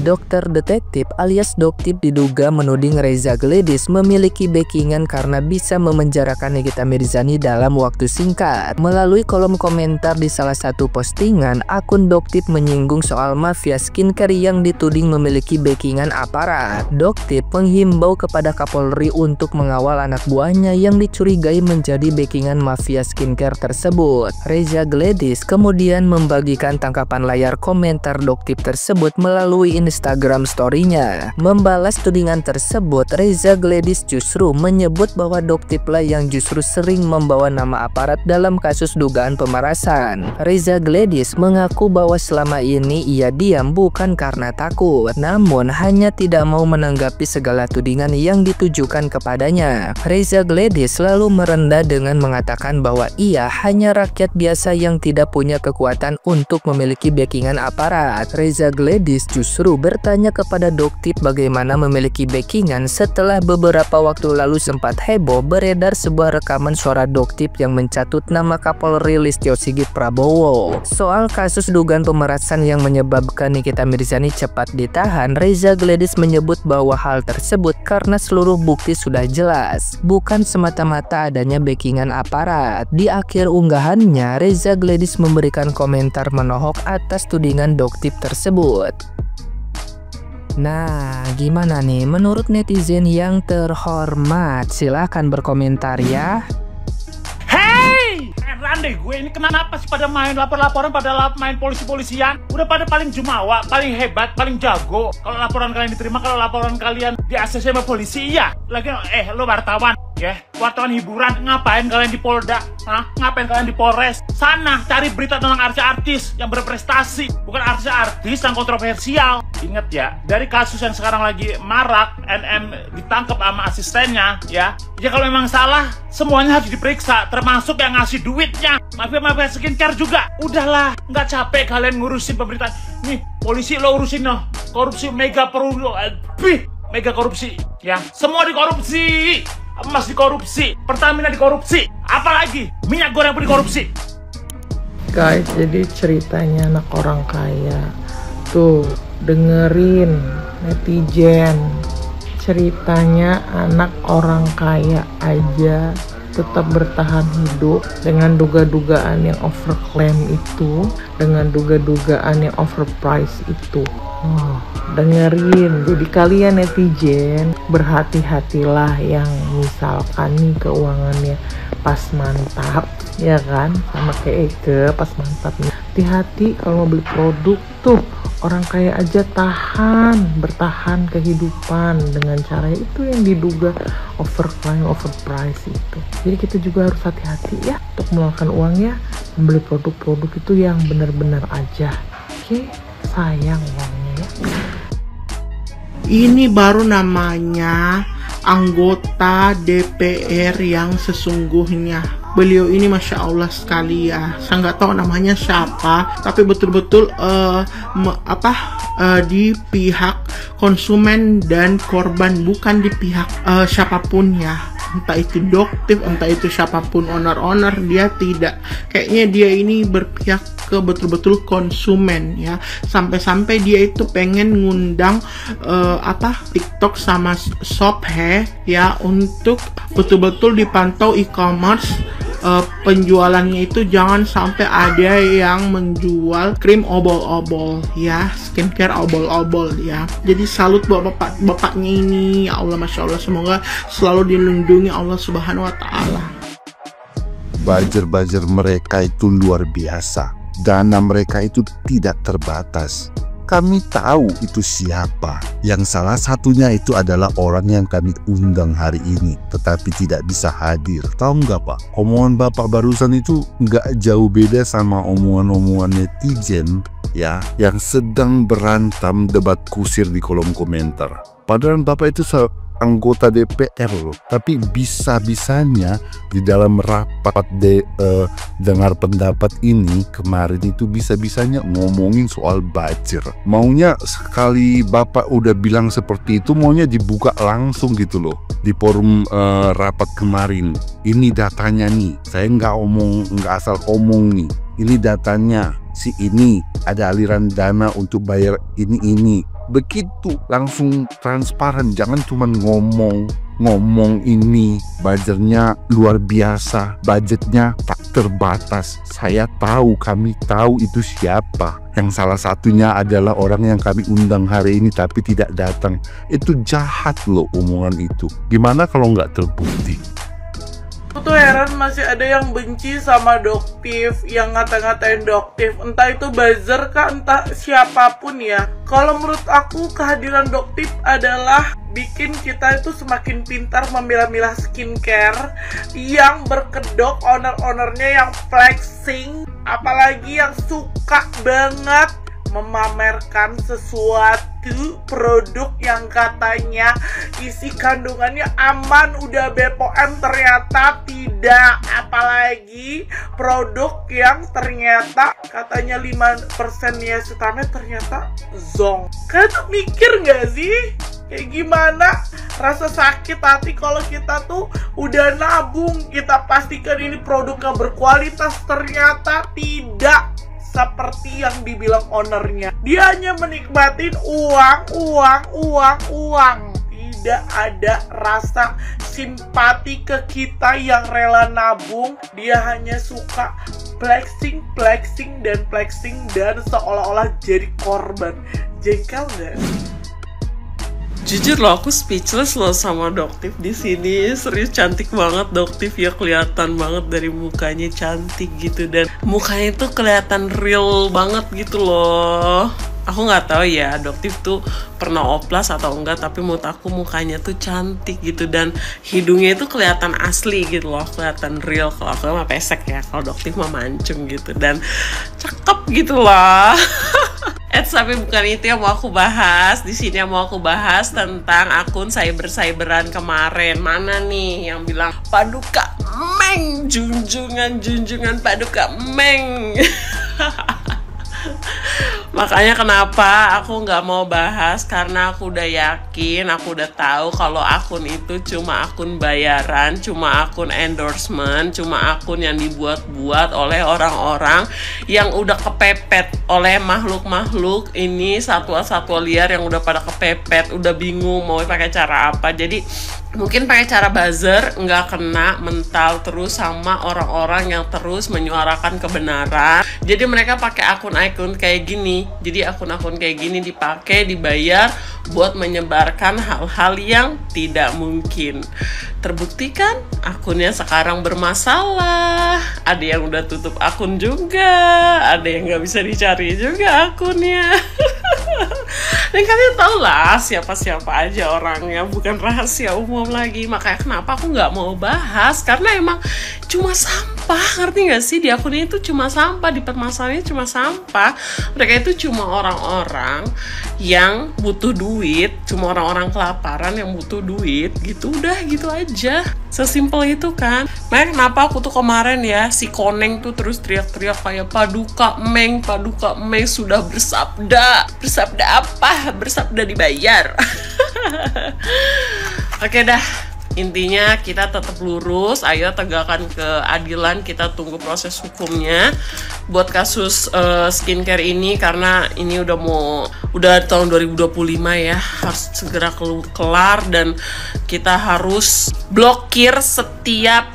Dokter detektif alias Doktip diduga menuding Reza Gledis memiliki backingan karena bisa memenjarakan Nikita Mirzani dalam waktu singkat. Melalui kolom komentar di salah satu postingan, akun Doktip menyinggung soal mafia skincare yang dituding memiliki backingan aparat. Doktip menghimbau kepada Kapolri untuk mengawal anak buahnya yang dicurigai menjadi backingan mafia skincare tersebut. Reza Gledis kemudian membagikan tangkapan layar komentar Doktip tersebut melalui Instagram story-nya. Membalas tudingan tersebut, Reza Gledis justru menyebut bahwa Doktiplah yang justru sering membawa nama aparat dalam kasus dugaan pemerasan. Reza Gledis mengaku bahwa selama ini ia diam bukan karena takut, namun hanya tidak mau menanggapi segala tudingan yang ditujukan kepadanya. Reza Gledis selalu merendah dengan mengatakan bahwa ia hanya rakyat biasa yang tidak punya kekuatan untuk memiliki backingan aparat. Reza Gledis justru bertanya kepada Doktip bagaimana memiliki backingan setelah beberapa waktu lalu sempat heboh beredar sebuah rekaman suara Doktip yang mencatut nama Kapolri Listio Sigit Prabowo. Soal kasus dugaan pemerasan yang menyebabkan Nikita Mirzani cepat ditahan, Reza Gledis menyebut bahwa hal tersebut karena seluruh bukti sudah jelas, bukan semata-mata adanya backingan aparat. Di akhir unggahannya, Reza Gledis memberikan komentar menohok atas tudingan Doktip tersebut. Nah, gimana nih menurut netizen yang terhormat? Silahkan berkomentar ya. Hey! Heran deh gue, ini kenapa sih pada main lapor-laporan, pada main polisi-polisian? Udah pada paling jumawa, paling hebat, paling jago. Kalau laporan kalian diterima, kalau laporan kalian di-ACC sama polisi, iya. Lagi, lo wartawan, ya, wartawan hiburan, ngapain kalian di Polda? Hah? Ngapain kalian di Polres? Sana cari berita tentang artis-artis yang berprestasi, bukan artis-artis yang kontroversial. Ingat ya, dari kasus yang sekarang lagi marak, NM ditangkap sama asistennya, ya kalau memang salah, semuanya harus diperiksa, termasuk yang ngasih duitnya. Mafia-mafia skincare juga. Udahlah, nggak capek kalian ngurusin pemberitaan. Nih, polisi lo urusin noh, korupsi mega mega korupsi, ya. Semua dikorupsi. Emas dikorupsi, Pertamina dikorupsi, apalagi minyak goreng pun dikorupsi. Guys, jadi ceritanya anak orang kaya. Tuh, dengerin netizen. Ceritanya anak orang kaya aja tetap bertahan hidup dengan duga-dugaan yang overclaim itu, dengan duga-dugaan yang overprice itu. Dengerin, jadi kalian netizen berhati-hatilah yang misalkan nih keuangannya pas mantap, ya kan, sama kayak Eke pas mantap nih. Hati-hati kalau mau beli produk tuh, orang kaya aja bertahan kehidupan dengan cara itu yang diduga overclaim, overprice itu. Jadi kita juga harus hati-hati ya untuk mengeluarkan uangnya, membeli produk-produk itu yang benar-benar aja. Oke, sayang uangnya ya. Ini baru namanya anggota DPR yang sesungguhnya. Beliau ini Masya Allah sekali ya. Saya nggak tahu namanya siapa, tapi betul-betul di pihak konsumen dan korban, bukan di pihak siapapun ya. Entah itu Doktip, entah itu siapapun owner-owner, dia tidak. Kayaknya dia ini berpihak ke betul-betul konsumen ya. Sampai-sampai dia itu pengen ngundang TikTok sama Shopee ya, untuk betul-betul dipantau e-commerce. Penjualannya itu jangan sampai ada yang menjual krim obol-obol ya, skincare obol-obol ya. Jadi salut buat bapaknya ini, ya Allah, Masya Allah, semoga selalu dilindungi Allah Subhanahu wa Ta'ala. Buzzer-buzzer mereka itu luar biasa, dana mereka itu tidak terbatas. Kami tahu itu siapa. Yang salah satunya itu adalah orang yang kami undang hari ini, tetapi tidak bisa hadir. Tahu nggak Pak? Omongan Bapak barusan itu nggak jauh beda sama omongan-omongan netizen ya, yang sedang berantam debat kusir di kolom komentar. Padahal Bapak itu anggota DPR loh, tapi bisa-bisanya di dalam rapat dengar pendapat ini kemarin itu bisa-bisanya ngomongin soal buzzer. Maunya sekali Bapak udah bilang seperti itu, maunya dibuka langsung gitu loh di forum rapat kemarin. Ini datanya nih, saya nggak asal omong nih. Ini datanya, si ini ada aliran dana untuk bayar ini. begitu langsung transparan, jangan cuma ngomong ini budgetnya luar biasa, budgetnya tak terbatas. Saya tahu, kami tahu itu siapa. Yang salah satunya adalah orang yang kami undang hari ini tapi tidak datang. Itu jahat loh omongan itu. Gimana kalau nggak terbukti? Aku tuh heran masih ada yang benci sama Doktif, yang ngata-ngatain Doktif, entah itu buzzer kah, entah siapapun ya. Kalau menurut aku kehadiran Doktif adalah bikin kita itu semakin pintar memilah-milah skincare yang berkedok owner-ownernya yang flexing, apalagi yang suka banget memamerkan sesuatu produk yang katanya isi kandungannya aman, udah BPOM, ternyata tidak. Apalagi produk yang ternyata katanya 5% niacinamide ternyata zong. Kalian tuh mikir gak sih kayak gimana rasa sakit hati kalau kita tuh udah nabung, kita pastikan ini produknya berkualitas, ternyata tidak seperti yang dibilang ownernya. Dia hanya menikmatin uang. Tidak ada rasa simpati ke kita yang rela nabung. Dia hanya suka flexing dan seolah-olah jadi korban. Jengkel nggak? Jujur loh, aku speechless loh sama Doktif di sini. Serius cantik banget Doktif ya, kelihatan banget dari mukanya, cantik gitu, dan mukanya tuh kelihatan real banget gitu loh. Aku nggak tahu ya Doktif tuh pernah oplas atau enggak, tapi menurut aku mukanya tuh cantik gitu, dan hidungnya itu kelihatan asli gitu loh, kelihatan real. Kalau aku mah pesek ya, kalau Doktif mah mancung gitu, dan cakep gitu loh. Tapi bukan itu yang mau aku bahas. Di sini yang mau aku bahas tentang akun cyberan kemarin. Mana nih yang bilang Paduka Meng, junjungan Paduka Meng. Makanya kenapa aku nggak mau bahas, karena aku udah yakin, aku udah tahu kalau akun itu cuma akun bayaran, cuma akun endorsement, cuma akun yang dibuat-buat oleh orang-orang yang udah kepepet oleh makhluk-makhluk ini, satwa-satwa liar yang udah pada kepepet, udah bingung mau pakai cara apa. Jadi mungkin pakai cara buzzer, nggak kena mental terus sama orang-orang yang terus menyuarakan kebenaran. Jadi mereka pakai akun-akun kayak gini. Jadi akun-akun kayak gini dipakai, dibayar buat menyebarkan hal-hal yang tidak mungkin. Terbuktikan akunnya sekarang bermasalah. Ada yang udah tutup akun juga, ada yang nggak bisa dicari juga akunnya. Dan kalian tau lah siapa-siapa aja orangnya, bukan rahasia umum lagi. Makanya kenapa aku nggak mau bahas, karena emang cuma sampah, ngerti nggak sih? Di akunnya itu cuma sampah, di permasalahannya cuma sampah. Mereka itu cuma orang-orang yang butuh duit, cuma orang-orang kelaparan yang butuh duit, gitu, udah gitu aja. Sesimpel itu kan. Makanya kenapa aku tuh kemarin ya, si Koneng tuh terus teriak-teriak kayak Paduka Meng sudah bersabda. Bersabda apa? Bersabda dibayar. Oke dah, intinya kita tetap lurus, ayo tegakkan keadilan, kita tunggu proses hukumnya buat kasus skincare ini, karena ini udah tahun 2025 ya, harus segera kelar, dan kita harus blokir setiap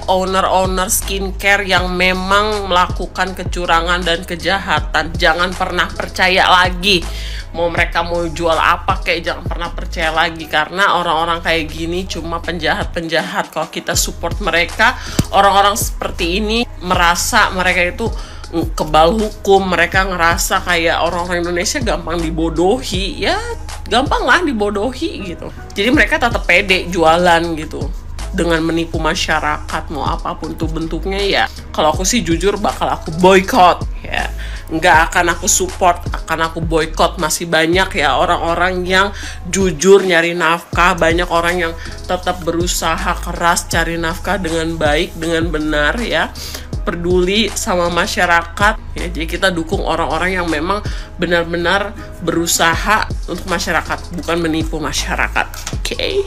owner skincare yang memang melakukan kecurangan dan kejahatan. Jangan pernah percaya lagi. Mau mereka mau jual apa kayak, jangan pernah percaya lagi, karena orang-orang kayak gini cuma penjahat-penjahat. Kalau kita support mereka, orang-orang seperti ini merasa mereka itu kebal hukum, mereka ngerasa kayak orang-orang Indonesia gampang dibodohi, ya gampang lah dibodohi gitu. Jadi mereka tetap pede jualan gitu, dengan menipu masyarakat, mau apapun tuh bentuknya ya. Kalau aku sih jujur bakal aku boycott ya, nggak akan aku support, akan aku boycott. Masih banyak ya orang-orang yang jujur nyari nafkah, banyak orang yang tetap berusaha keras cari nafkah dengan baik, dengan benar ya, peduli sama masyarakat ya. Jadi kita dukung orang-orang yang memang benar-benar berusaha untuk masyarakat, bukan menipu masyarakat. Oke?